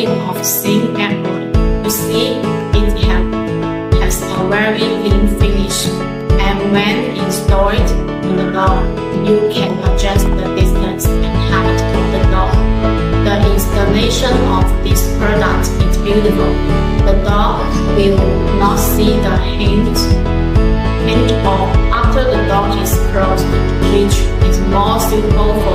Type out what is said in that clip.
way of seeing Apple. You see, it has a very clean finish, and when installed on the door, you can adjust the distance and height of the door. The installation of this product is beautiful. The door will not see the hinge or after the door is closed, which is more suitable for